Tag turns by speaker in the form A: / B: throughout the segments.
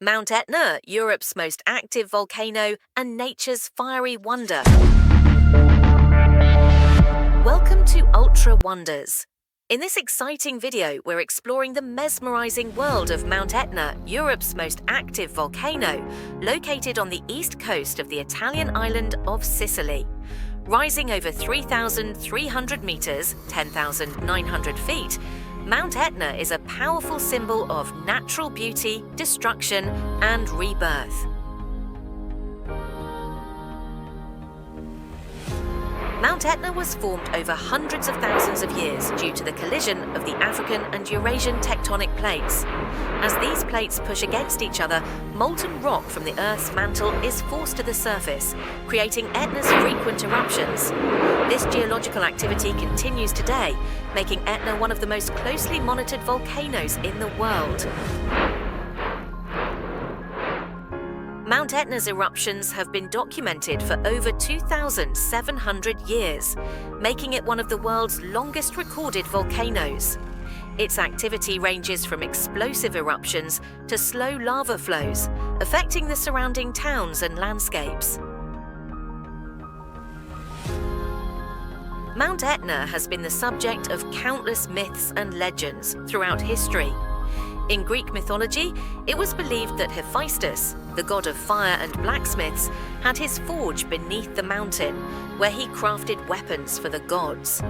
A: Mount Etna, Europe's most active volcano and nature's fiery wonder. Welcome to Ultra Wonders. In this exciting video, we're exploring the mesmerizing world of Mount Etna, Europe's most active volcano, located on the east coast of the Italian island of Sicily. Rising over 3,300 meters, 10,900 feet, Mount Etna is a powerful symbol of natural beauty, destruction, and rebirth. Mount Etna was formed over hundreds of thousands of years due to the collision of the African and Eurasian tectonic plates. As these plates push against each other, molten rock from the Earth's mantle is forced to the surface, creating Etna's frequent eruptions. This geological activity continues today, making Etna one of the most closely monitored volcanoes in the world. Mount Etna's eruptions have been documented for over 2,700 years, making it one of the world's longest recorded volcanoes. Its activity ranges from explosive eruptions to slow lava flows, affecting the surrounding towns and landscapes. Mount Etna has been the subject of countless myths and legends throughout history. In Greek mythology, it was believed that Hephaestus, the god of fire and blacksmiths, had his forge beneath the mountain, where he crafted weapons for the gods.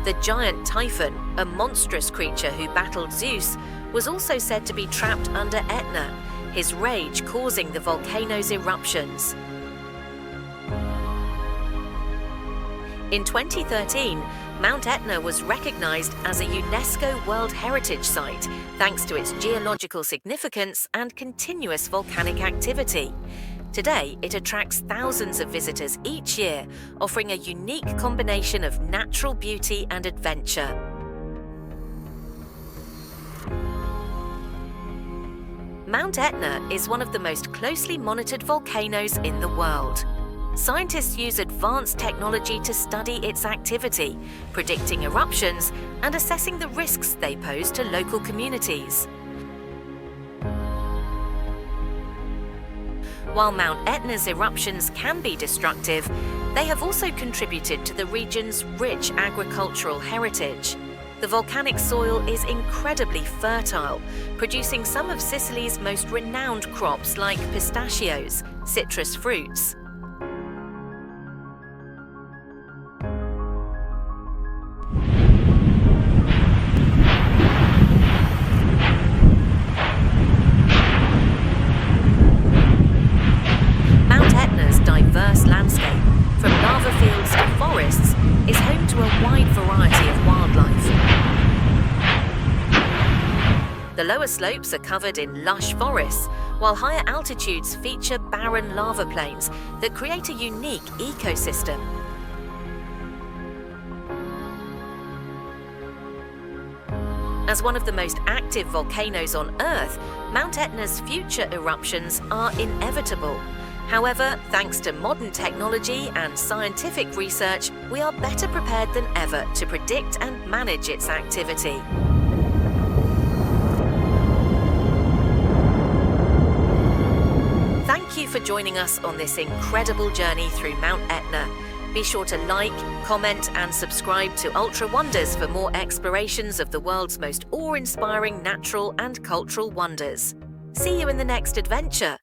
A: The giant Typhon, a monstrous creature who battled Zeus, was also said to be trapped under Etna, his rage causing the volcano's eruptions. In 2013, Mount Etna was recognized as a UNESCO World Heritage Site thanks to its geological significance and continuous volcanic activity. Today, it attracts thousands of visitors each year, offering a unique combination of natural beauty and adventure. Mount Etna is one of the most closely monitored volcanoes in the world. Scientists use advanced technology to study its activity, predicting eruptions and assessing the risks they pose to local communities. While Mount Etna's eruptions can be destructive, they have also contributed to the region's rich agricultural heritage. The volcanic soil is incredibly fertile, producing some of Sicily's most renowned crops like pistachios, citrus fruits. Diverse landscape, from lava fields to forests, is home to a wide variety of wildlife. The lower slopes are covered in lush forests, while higher altitudes feature barren lava plains that create a unique ecosystem. As one of the most active volcanoes on Earth, Mount Etna's future eruptions are inevitable. However, thanks to modern technology and scientific research, we are better prepared than ever to predict and manage its activity. Thank you for joining us on this incredible journey through Mount Etna. Be sure to like, comment, and subscribe to Ultra Wonders for more explorations of the world's most awe-inspiring natural and cultural wonders. See you in the next adventure.